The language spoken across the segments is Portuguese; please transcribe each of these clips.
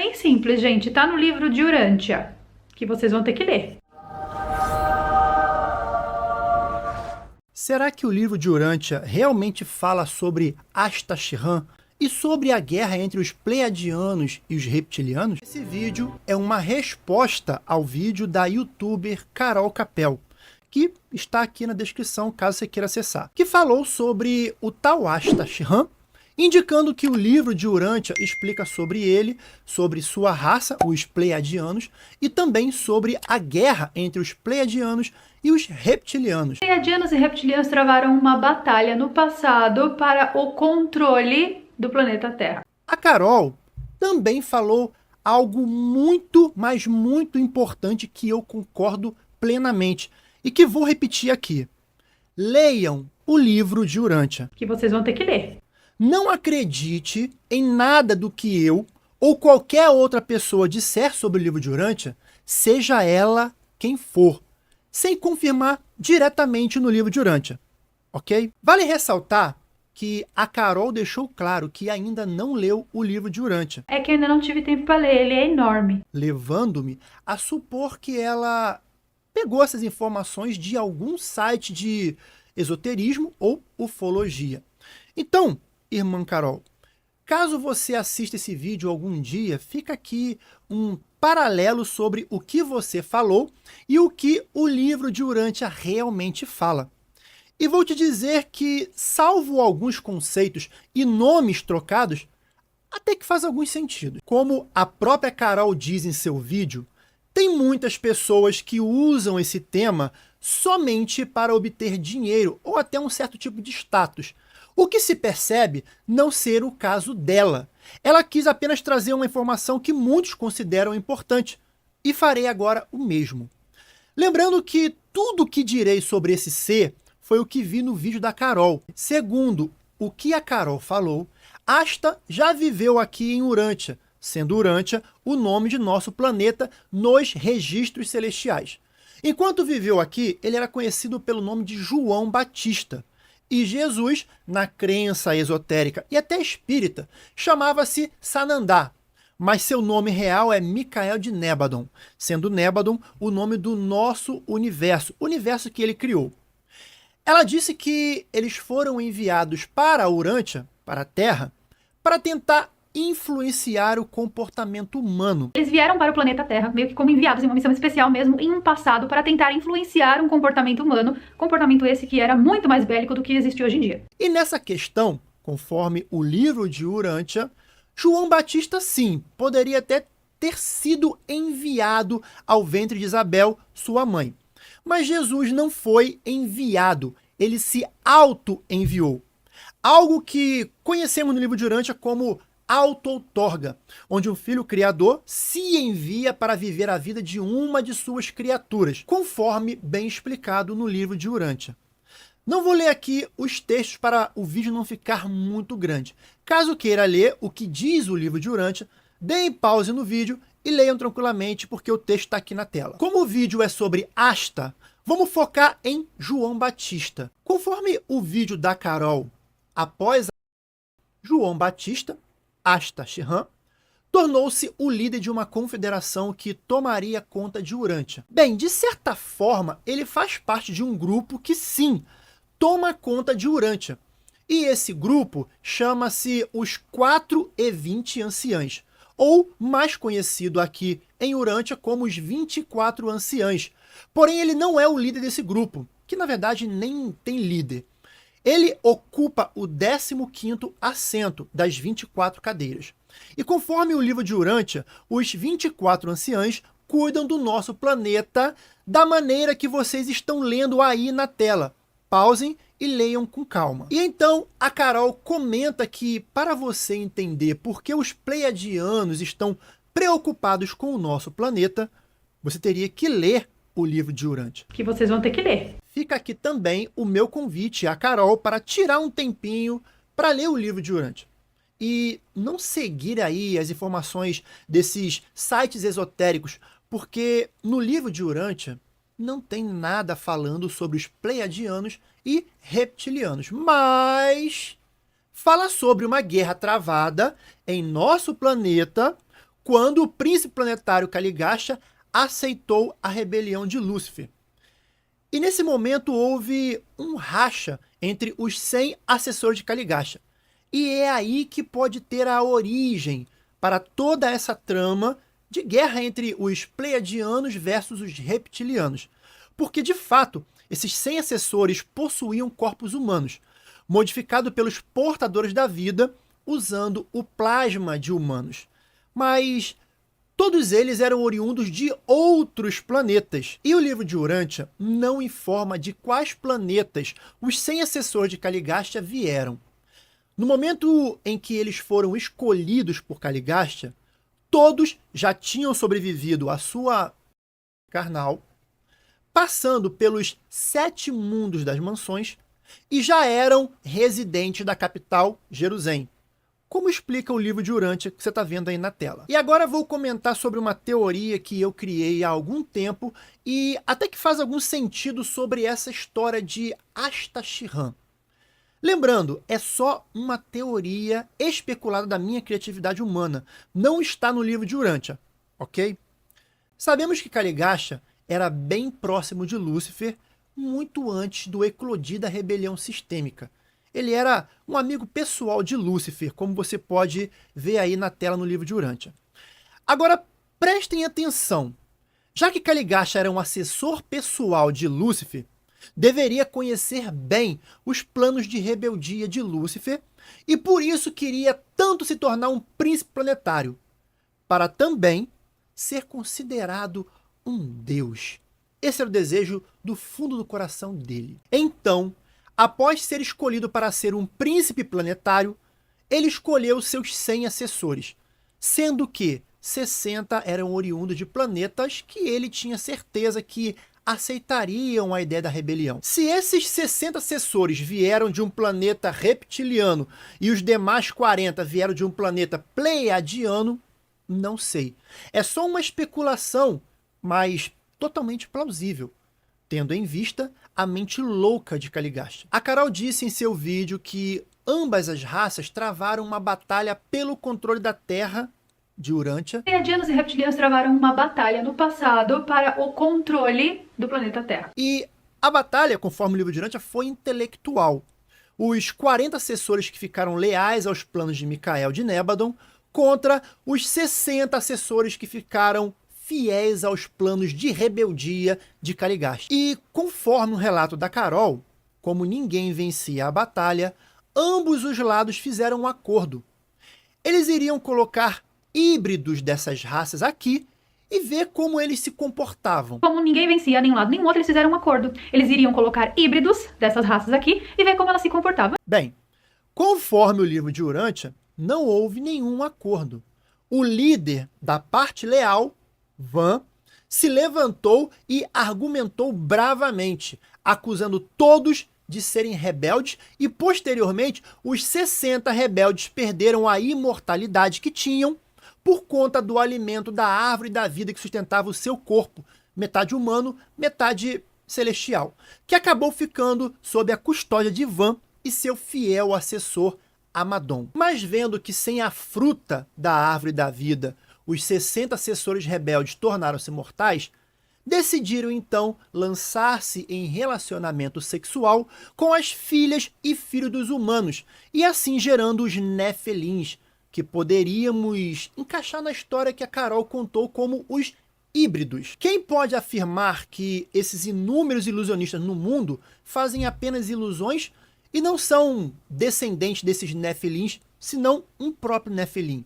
bem simples, gente. Tá no livro de Urântia, que vocês vão ter que ler. Será que o livro de Urântia realmente fala sobre Astashirran e sobre a guerra entre os Pleiadianos e os Reptilianos? Esse vídeo é uma resposta ao vídeo da youtuber Carol Capel, que está aqui na descrição caso você queira acessar, que falou sobre o tal Astashirran, indicando que o livro de Urântia explica sobre ele, sobre sua raça, os Pleiadianos, e também sobre a guerra entre os Pleiadianos e os Reptilianos. Pleiadianos e reptilianos travaram uma batalha no passado para o controle do planeta Terra. A Carol também falou algo muito, mas muito importante que eu concordo plenamente e que vou repetir aqui. Leiam o livro de Urântia. Que vocês vão ter que ler. Não acredite em nada do que eu ou qualquer outra pessoa disser sobre o livro de Urântia, seja ela quem for, sem confirmar diretamente no livro de Urântia, ok? Vale ressaltar que a Carol deixou claro que ainda não leu o livro de Urântia. É que eu ainda não tive tempo para ler, ele é enorme. Levando-me a supor que ela pegou essas informações de algum site de esoterismo ou ufologia. Então, irmã Carol, caso você assista esse vídeo algum dia, fica aqui um paralelo sobre o que você falou e o que o livro de Urântia realmente fala. E vou te dizer que, salvo alguns conceitos e nomes trocados, até que faz algum sentido. Como a própria Carol diz em seu vídeo, tem muitas pessoas que usam esse tema somente para obter dinheiro ou até um certo tipo de status, o que se percebe não ser o caso dela. Ela quis apenas trazer uma informação que muitos consideram importante, e farei agora o mesmo. Lembrando que tudo o que direi sobre esse ser foi o que vi no vídeo da Carol. Segundo o que a Carol falou, Asta já viveu aqui em Urântia, sendo Urântia o nome de nosso planeta nos registros celestiais. Enquanto viveu aqui, ele era conhecido pelo nome de João Batista. E Jesus, na crença esotérica e até espírita, chamava-se Sanandá, mas seu nome real é Micael de Nébadon, sendo Nébadon o nome do nosso universo, o universo que ele criou. Ela disse que eles foram enviados para Urântia, para a Terra, para tentar influenciar o comportamento humano. Eles vieram para o planeta Terra, meio que como enviados em uma missão especial mesmo, em um passado, para tentar influenciar um comportamento humano, comportamento esse que era muito mais bélico do que existe hoje em dia. E nessa questão, conforme o livro de Urântia, João Batista, sim, poderia até ter sido enviado ao ventre de Isabel, sua mãe. Mas Jesus não foi enviado, ele se auto-enviou. Algo que conhecemos no livro de Urântia como auto-outorga, onde um filho criador se envia para viver a vida de uma de suas criaturas, conforme bem explicado no livro de Urântia. Não vou ler aqui os textos para o vídeo não ficar muito grande. Caso queira ler o que diz o livro de Urântia, deem pause no vídeo e leiam tranquilamente porque o texto está aqui na tela. Como o vídeo é sobre Asta, vamos focar em João Batista. Conforme o vídeo da Carol, após João Batista, Astashirran, tornou-se o líder de uma confederação que tomaria conta de Urântia. Bem, de certa forma, ele faz parte de um grupo que, sim, toma conta de Urântia. E esse grupo chama-se os 4 e 20 Anciãs, ou mais conhecido aqui em Urântia como os 24 Anciãs. Porém, ele não é o líder desse grupo, que na verdade nem tem líder. Ele ocupa o 15º assento das 24 cadeiras. E conforme o livro de Urântia, os 24 anciãs cuidam do nosso planeta da maneira que vocês estão lendo aí na tela. Pausem e leiam com calma. E então a Carol comenta que para você entender por que os pleiadianos estão preocupados com o nosso planeta, você teria que ler o livro de Urântia. Que vocês vão ter que ler. Fica aqui também o meu convite à Carol para tirar um tempinho para ler o livro de Urântia. E não seguir aí as informações desses sites esotéricos, porque no livro de Urântia não tem nada falando sobre os pleiadianos e reptilianos, mas fala sobre uma guerra travada em nosso planeta quando o príncipe planetário Caligasta aceitou a rebelião de Lúcifer. E nesse momento houve um racha entre os 100 assessores de Caligasta. E é aí que pode ter a origem para toda essa trama de guerra entre os pleiadianos versus os reptilianos. Porque, de fato, esses 100 assessores possuíam corpos humanos, modificados pelos portadores da vida, usando o plasma de humanos. Mas todos eles eram oriundos de outros planetas. E o livro de Urântia não informa de quais planetas os 100 assessores de Caligasta vieram. No momento em que eles foram escolhidos por Caligasta, todos já tinham sobrevivido à sua carnal, passando pelos 7 mundos das mansões e já eram residentes da capital, Jerusalém, como explica o livro de Urântia que você está vendo aí na tela. E agora vou comentar sobre uma teoria que eu criei há algum tempo e até que faz algum sentido sobre essa história de Astaxirã. Lembrando, é só uma teoria especulada da minha criatividade humana, não está no livro de Urântia, ok? Sabemos que Caligasta era bem próximo de Lúcifer muito antes do eclodir da rebelião sistêmica. Ele era um amigo pessoal de Lúcifer, como você pode ver aí na tela no livro de Urântia. Agora, prestem atenção. Já que Caligasta era um assessor pessoal de Lúcifer, deveria conhecer bem os planos de rebeldia de Lúcifer e por isso queria tanto se tornar um príncipe planetário, para também ser considerado um deus. Esse era o desejo do fundo do coração dele. Então, após ser escolhido para ser um príncipe planetário, ele escolheu seus 100 assessores, sendo que 60 eram oriundos de planetas que ele tinha certeza que aceitariam a ideia da rebelião. Se esses 60 assessores vieram de um planeta reptiliano e os demais 40 vieram de um planeta pleiadiano, não sei. É só uma especulação, mas totalmente plausível, tendo em vista a mente louca de Caligasta. A Carol disse em seu vídeo que ambas as raças travaram uma batalha pelo controle da Terra de Urântia. Pleiadianos e reptilianos travaram uma batalha no passado para o controle do planeta Terra. E a batalha, conforme o livro de Urântia, foi intelectual. Os 40 assessores que ficaram leais aos planos de Micael de Nébadon contra os 60 assessores que ficaram fiéis aos planos de rebeldia de Caligasta. E conforme o relato da Carol, como ninguém vencia a batalha, ambos os lados fizeram um acordo. Eles iriam colocar híbridos dessas raças aqui e ver como eles se comportavam. Como ninguém vencia nem um lado nem o outro, eles fizeram um acordo. Eles iriam colocar híbridos dessas raças aqui e ver como elas se comportavam. Bem, conforme o livro de Urântia, não houve nenhum acordo. O líder da parte leal, Van, se levantou e argumentou bravamente, acusando todos de serem rebeldes e, posteriormente, os 60 rebeldes perderam a imortalidade que tinham por conta do alimento da árvore da vida que sustentava o seu corpo, metade humano, metade celestial, que acabou ficando sob a custódia de Van e seu fiel assessor Amadon. Mas vendo que sem a fruta da árvore da vida, os 60 assessores rebeldes tornaram-se mortais, decidiram então lançar-se em relacionamento sexual com as filhas e filhos dos humanos, e assim gerando os Nefelins, que poderíamos encaixar na história que a Carol contou como os híbridos. Quem pode afirmar que esses inúmeros ilusionistas no mundo fazem apenas ilusões e não são descendentes desses Nefilins, senão um próprio Nefilim?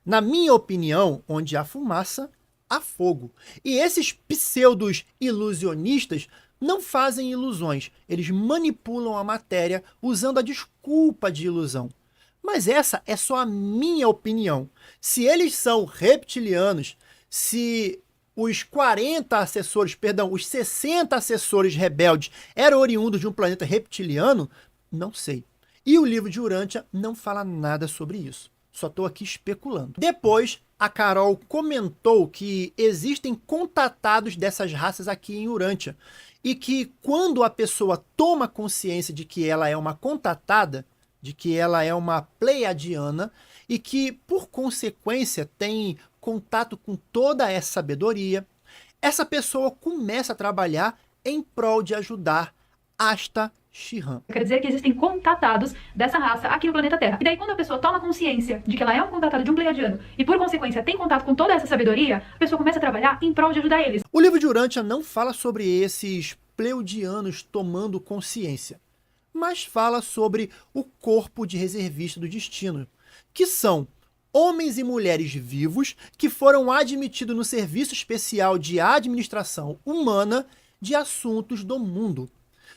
Na minha opinião, onde há fumaça, há fogo. E esses pseudos ilusionistas não fazem ilusões, eles manipulam a matéria usando a desculpa de ilusão. Mas essa é só a minha opinião. Se eles são reptilianos, se os 40 assessores, perdão, os 60 assessores rebeldes eram oriundos de um planeta reptiliano, não sei. E o livro de Urântia não fala nada sobre isso. Só estou aqui especulando. Depois, a Carol comentou que existem contatados dessas raças aqui em Urântia. E que quando a pessoa toma consciência de que ela é uma contatada, de que ela é uma pleiadiana, e que, por consequência, tem contato com toda essa sabedoria, essa pessoa começa a trabalhar em prol de ajudar Asta Shinran. Quer dizer que existem contatados dessa raça aqui no planeta Terra. E daí quando a pessoa toma consciência de que ela é um contatado de um pleiadiano e por consequência tem contato com toda essa sabedoria, a pessoa começa a trabalhar em prol de ajudar eles. O livro de Urantia não fala sobre esses pleiadianos tomando consciência, mas fala sobre o corpo de reservista do destino, que são homens e mulheres vivos que foram admitidos no Serviço Especial de Administração Humana de Assuntos do Mundo.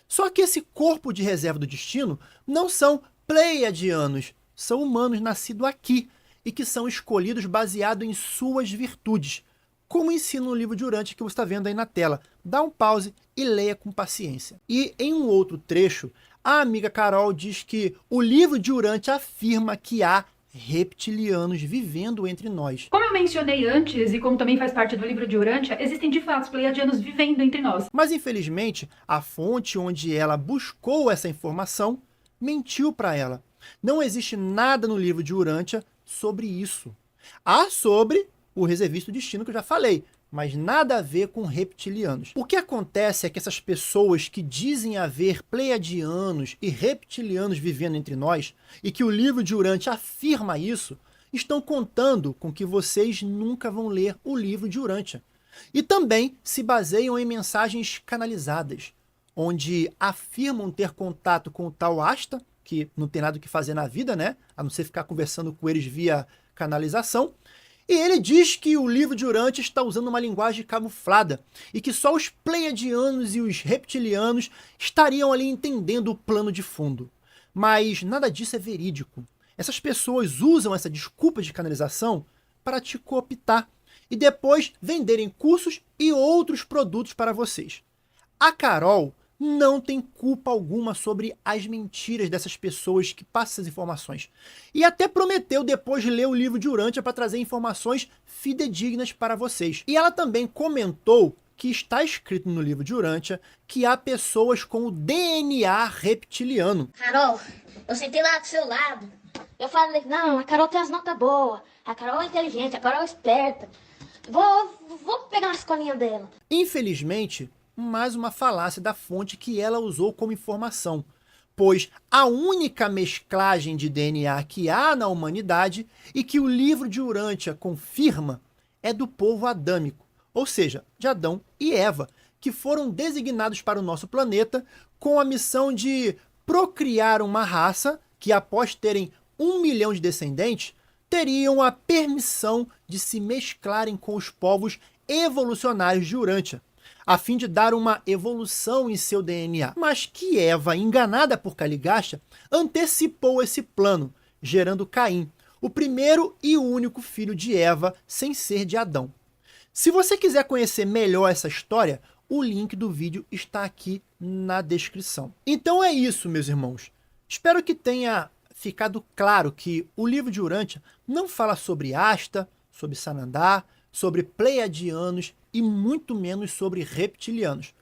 Só que esse corpo de reserva do destino não são pleiadianos, são humanos nascidos aqui e que são escolhidos baseado em suas virtudes, como ensina no livro de Urantia que você está vendo aí na tela. Dá um pause e leia com paciência. E em um outro trecho, a amiga Carol diz que o livro de Urantia afirma que há reptilianos vivendo entre nós. Como eu mencionei antes, e como também faz parte do livro de Urantia, existem de fato pleiadianos vivendo entre nós. Mas infelizmente, a fonte onde ela buscou essa informação mentiu para ela. Não existe nada no livro de Urantia sobre isso. Há sobre o reservista do destino que eu já falei, mas nada a ver com reptilianos. O que acontece é que essas pessoas que dizem haver pleiadianos e reptilianos vivendo entre nós, e que o livro de Urantia afirma isso, estão contando com que vocês nunca vão ler o livro de Urantia. E também se baseiam em mensagens canalizadas, onde afirmam ter contato com o tal Asta, que não tem nada o que fazer na vida, né? A não ser ficar conversando com eles via canalização. E ele diz que o livro de Urantia está usando uma linguagem camuflada e que só os pleiadianos e os reptilianos estariam ali entendendo o plano de fundo. Mas nada disso é verídico. Essas pessoas usam essa desculpa de canalização para te cooptar e depois venderem cursos e outros produtos para vocês. A Carol não tem culpa alguma sobre as mentiras dessas pessoas que passam essas informações. E até prometeu depois de ler o livro de Urantia para trazer informações fidedignas para vocês. E ela também comentou que está escrito no livro de Urantia que há pessoas com o DNA reptiliano. Carol, eu sentei lá do seu lado. Eu falei, não, a Carol tem as notas boas. A Carol é inteligente, a Carol é esperta. Vou pegar as colinhas dela. Infelizmente, mais uma falácia da fonte que ela usou como informação, pois a única mesclagem de DNA que há na humanidade e que o livro de Urantia confirma é do povo adâmico, ou seja, de Adão e Eva, que foram designados para o nosso planeta com a missão de procriar uma raça que, após terem 1 milhão de descendentes, teriam a permissão de se mesclarem com os povos evolucionários de Urantia, a fim de dar uma evolução em seu DNA. Mas que Eva, enganada por Caligasta, antecipou esse plano, gerando Caim, o primeiro e único filho de Eva, sem ser de Adão. Se você quiser conhecer melhor essa história, o link do vídeo está aqui na descrição. Então é isso, meus irmãos. Espero que tenha ficado claro que o livro de Urantia não fala sobre Asta, sobre Sanandar, sobre pleiadianos e muito menos sobre reptilianos.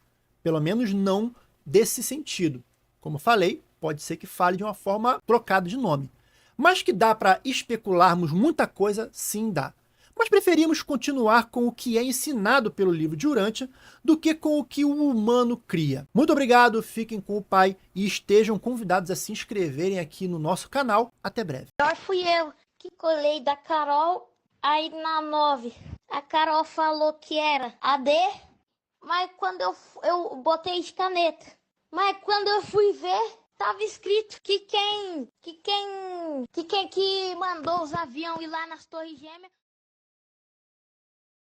Pelo menos não desse sentido. Como falei, pode ser que fale de uma forma trocada de nome. Mas que dá para especularmos muita coisa, sim dá. Mas preferimos continuar com o que é ensinado pelo livro de Urantia do que com o que o humano cria. Muito obrigado, fiquem com o Pai e estejam convidados a se inscreverem aqui no nosso canal. Até breve. Fui eu que colei da Carol aí na 9. A Carol falou que era AD, mas quando eu botei de caneta. Mas quando eu fui ver, tava escrito que quem mandou os aviões ir lá nas Torres Gêmeas